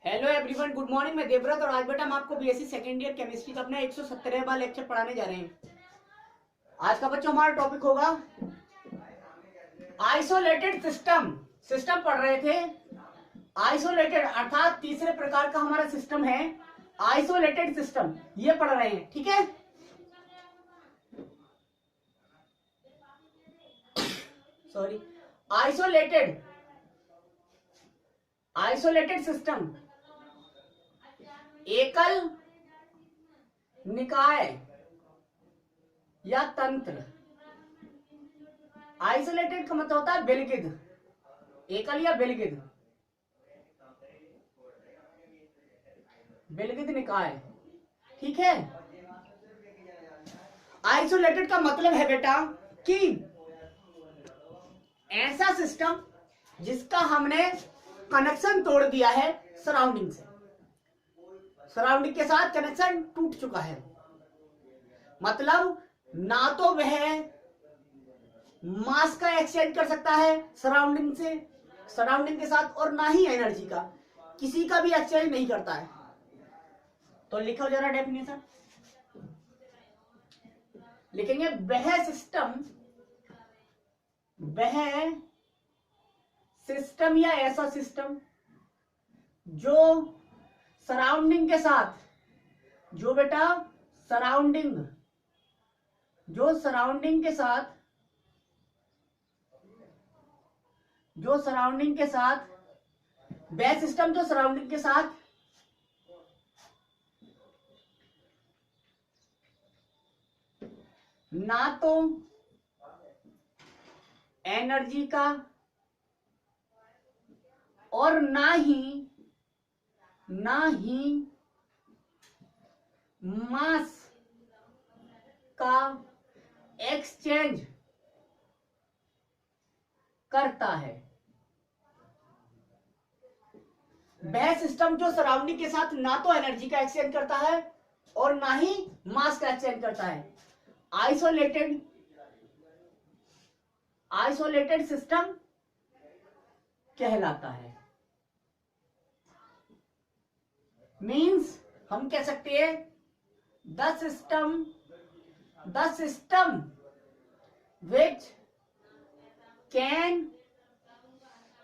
Hello everyone, good morning. मैं देवव्रत और आज बेटा हम आपको बीएससी सेकेंड ईयर केमिस्ट्री का अपना 170वां लेक्चर पढ़ाने जा रहे हैं। आज का बच्चों हमारा टॉपिक होगा आइसोलेटेड सिस्टम। सिस्टम पढ़ रहे थे आइसोलेटेड, अर्थात तीसरे प्रकार का हमारा सिस्टम है आइसोलेटेड सिस्टम, ये पढ़ रहे हैं। ठीक है, सॉरी, आइसोलेटेड सिस्टम एकल निकाय या तंत्र। आइसोलेटेड का मतलब होता है विलगित, एकल या विलगित, विलगित निकाय। ठीक है, आइसोलेटेड का मतलब है बेटा कि ऐसा सिस्टम जिसका हमने कनेक्शन तोड़ दिया है सराउंडिंग से, सराउंडिंग के साथ कनेक्शन टूट चुका है। मतलब ना तो वह मास का एक्सचेंज कर सकता है सराउंडिंग से, सराउंडिंग के साथ, और ना ही एनर्जी का, किसी का भी एक्सचेंज नहीं करता है। तो लिखो जरा डेफिनेशन, लिखेंगे वह सिस्टम या ऐसा सिस्टम जो सराउंडिंग के साथ, जो बेटा सराउंडिंग के साथ वह सिस्टम जो सराउंडिंग के साथ ना तो एनर्जी का और ना ही मास का एक्सचेंज करता है। वह सिस्टम जो सराउंडिंग के साथ ना तो एनर्जी का एक्सचेंज करता है और ना ही मास का एक्सचेंज करता है, आइसोलेटेड सिस्टम कहलाता है। मीन्स हम कह सकते हैं the system which can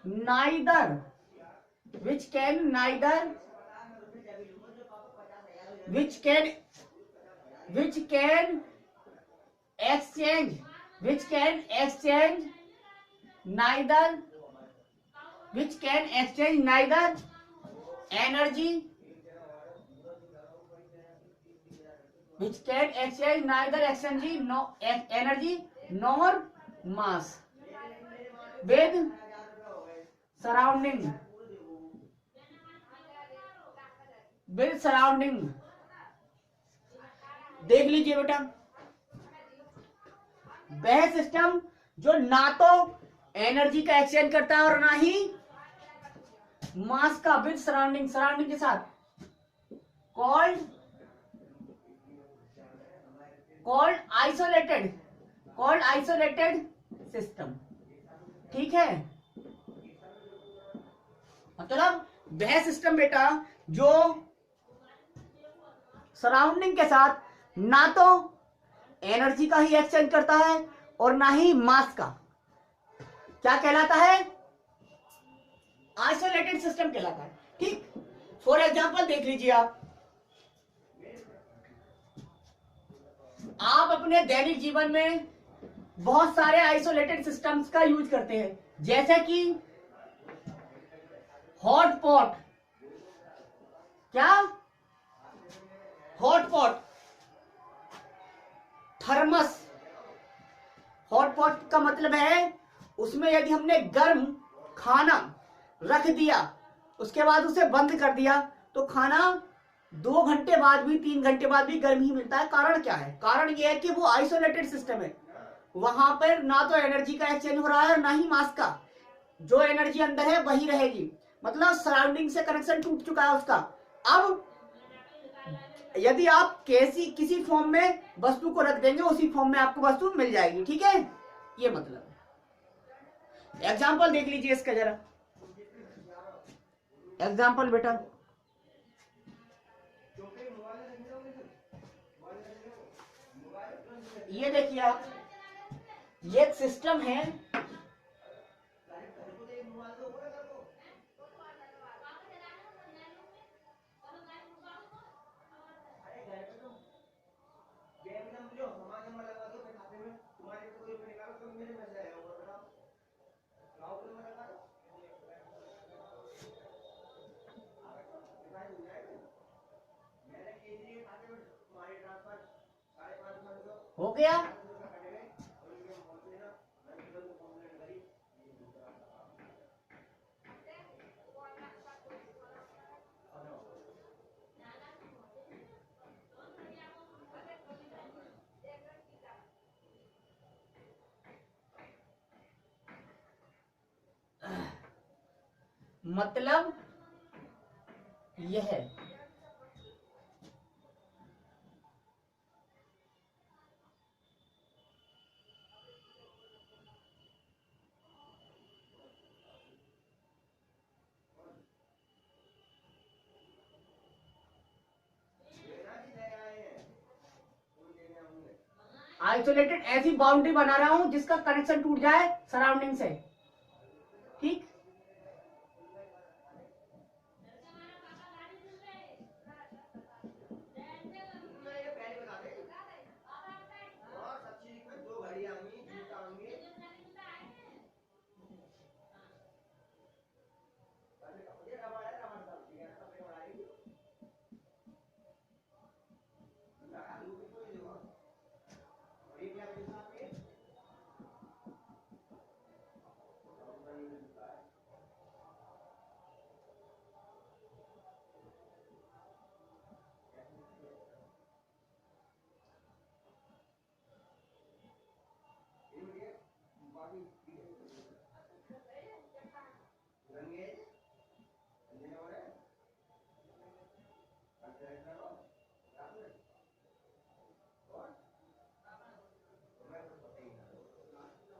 neither energy nor mass with surrounding देख लीजिए बेटा, वह सिस्टम जो ना तो एनर्जी का एक्सचेंज करता है और ना ही मास का, विद सराउंडिंग के साथ, कॉल्ड आइसोलेटेड सिस्टम। ठीक है, मतलब वह सिस्टम बेटा जो सराउंडिंग के साथ ना तो एनर्जी का ही एक्सचेंज करता है और ना ही मास का, क्या कहलाता है? आइसोलेटेड सिस्टम कहलाता है। ठीक, फॉर एग्जांपल देख लीजिए, आप अपने दैनिक जीवन में बहुत सारे आइसोलेटेड सिस्टम्स का यूज करते हैं, जैसे कि हॉटपॉट। क्या? Hotpot, thermos. हॉटपॉट का मतलब है उसमें यदि हमने गर्म खाना रख दिया, उसके बाद उसे बंद कर दिया, तो खाना 2 घंटे बाद भी, 3 घंटे बाद भी गर्म ही मिलता है। कारण क्या है? कारण यह है कि वो आइसोलेटेड सिस्टम है, वहां पर ना तो एनर्जी का एक्सचेंज हो रहा है और ना ही मास का। जो एनर्जी अंदर है वही रहेगी, मतलब सराउंडिंग से कनेक्शन टूट चुका है उसका। अब यदि आप किसी फॉर्म में वस्तु को रख देंगे, उसी फॉर्म में आपको वस्तु मिल जाएगी। ठीक है, ये मतलब है। एग्जाम्पल देख लीजिए इसका जरा। एग्जाम्पल बेटा, ये देखिए आप, ये एक सिस्टम है, हो गया। मतलब यह है, आइसोलेटेड ऐसी बाउंड्री बना रहा हूं जिसका कनेक्शन टूट जाए सराउंडिंग से, ठीक।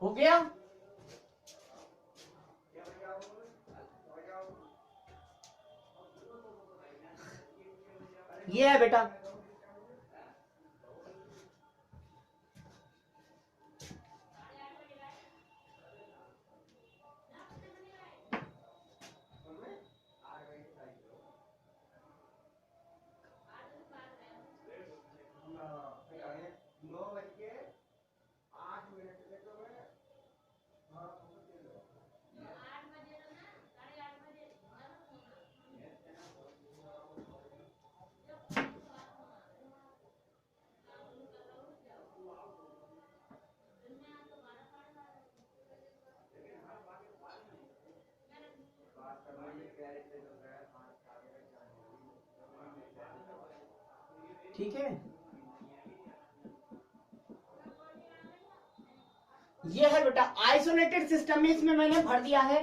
हो गया। ये है बेटा, ठीक है। ये है बेटा आइसोलेटेड सिस्टम में, इसमें मैंने भर दिया है।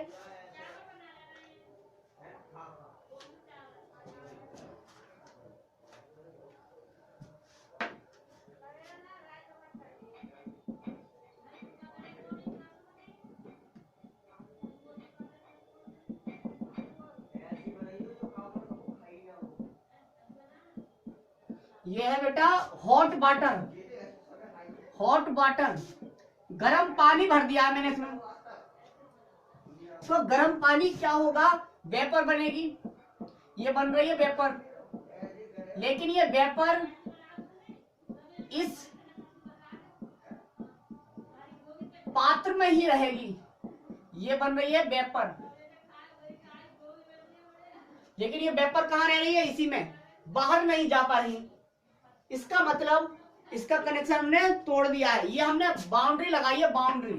ये है बेटा हॉट वाटर, हॉट वाटर, गर्म पानी भर दिया है मैंने इसमें। तो गर्म पानी क्या होगा, वेपर बनेगी, ये बन रही है वेपर, लेकिन ये वेपर इस पात्र में ही रहेगी, ये बन रही है वेपर, लेकिन ये वेपर कहाँ रह रही है, इसी में, बाहर नहीं जा पा रही। इसका मतलब इसका कनेक्शन हमने तोड़ दिया है, ये हमने बाउंड्री लगाई है, बाउंड्री,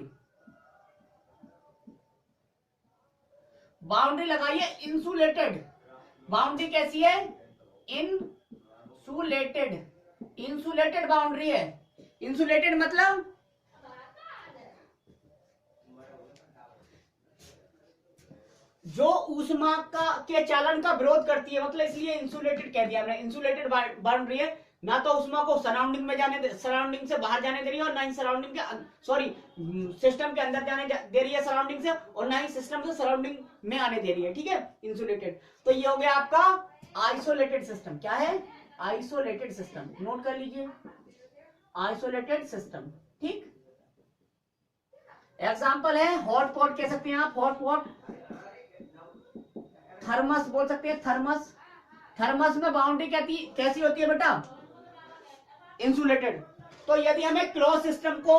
बाउंड्री लगाई है इंसुलेटेड। बाउंड्री कैसी है, इंसुलेटेड, इंसुलेटेड बाउंड्री है। इंसुलेटेड मतलब जो ऊष्मा के चालन का विरोध करती है, मतलब इसलिए इंसुलेटेड कह दिया हमने। इंसुलेटेड बाउंड्री है, ना तो उष्मा को सराउंडिंग में जाने सराउंडिंग से बाहर जाने दे रही है, और ना ही सराउंडिंग के सिस्टम के अंदर जाने दे रही है सराउंडिंग से, और ना ही सिस्टम से सराउंडिंग में आने दे रही है, ठीक है, इंसुलेटेड। तो ये हो गया आपका आइसोलेटेड सिस्टम। क्या है, आइसोलेटेड सिस्टम, नोट कर लीजिए। Isolated system. ठीक, एग्जाम्पल है हॉट पॉट कह सकते हैं आप, हॉट पॉट, थर्मस बोल सकते हैं, थर्मस। थर्मस में बाउंड्री कैसी होती है बेटा, इंसुलेटेड। तो यदि हमें क्लोज सिस्टम को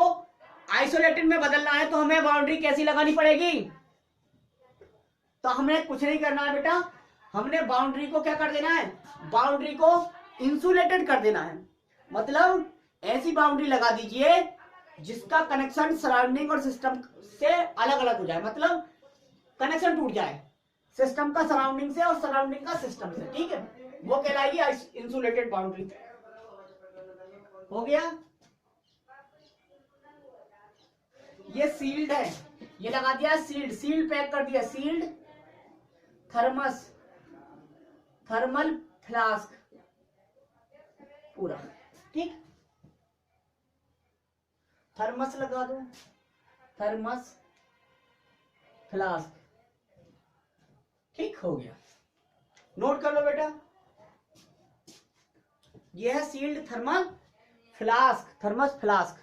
आइसोलेटेड में बदलना है तो हमें बाउंड्री कैसी लगानी पड़ेगी, तो हमें कुछ नहीं करना है बेटा, हमने बाउंड्री को क्या कर देना है, बाउंड्री को इंसुलेटेड कर देना है। मतलब ऐसी बाउंड्री लगा दीजिए जिसका कनेक्शन सराउंडिंग और सिस्टम से अलग अलग हो जाए, मतलब कनेक्शन टूट जाए सिस्टम का सराउंडिंग से और सराउंडिंग का सिस्टम से। ठीक है, वो कहलाएगी इंसुलेटेड बाउंड्री। हो गया, ये सील्ड है, ये लगा दिया सील्ड, सील्ड पैक कर दिया, सील्ड थर्मस, थर्मल फ्लास्क पूरा। ठीक, थर्मस लगा दो, थर्मस फ्लास्क। ठीक, हो गया, नोट कर लो बेटा, यह है sealed thermal flask, thermos flask.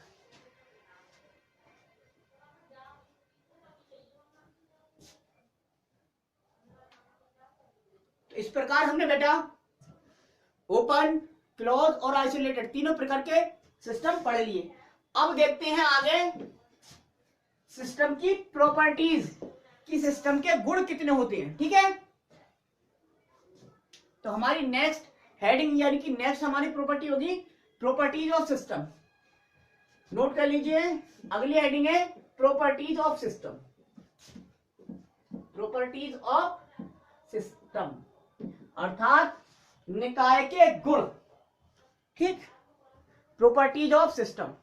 तो इस प्रकार हमने बेटा ओपन, क्लोज और आइसोलेटेड तीनों प्रकार के सिस्टम पढ़ लिए। अब देखते हैं आगे सिस्टम की प्रॉपर्टीज, कि सिस्टम के गुण कितने होते हैं। ठीक है, तो हमारी नेक्स्ट हेडिंग यानी कि नेक्स्ट हमारी प्रॉपर्टी होगी प्रॉपर्टीज ऑफ सिस्टम। नोट कर लीजिए, अगली हेडिंग है properties of system, properties of system अर्थात निकाय के गुण। ठीक, प्रॉपर्टीज ऑफ सिस्टम।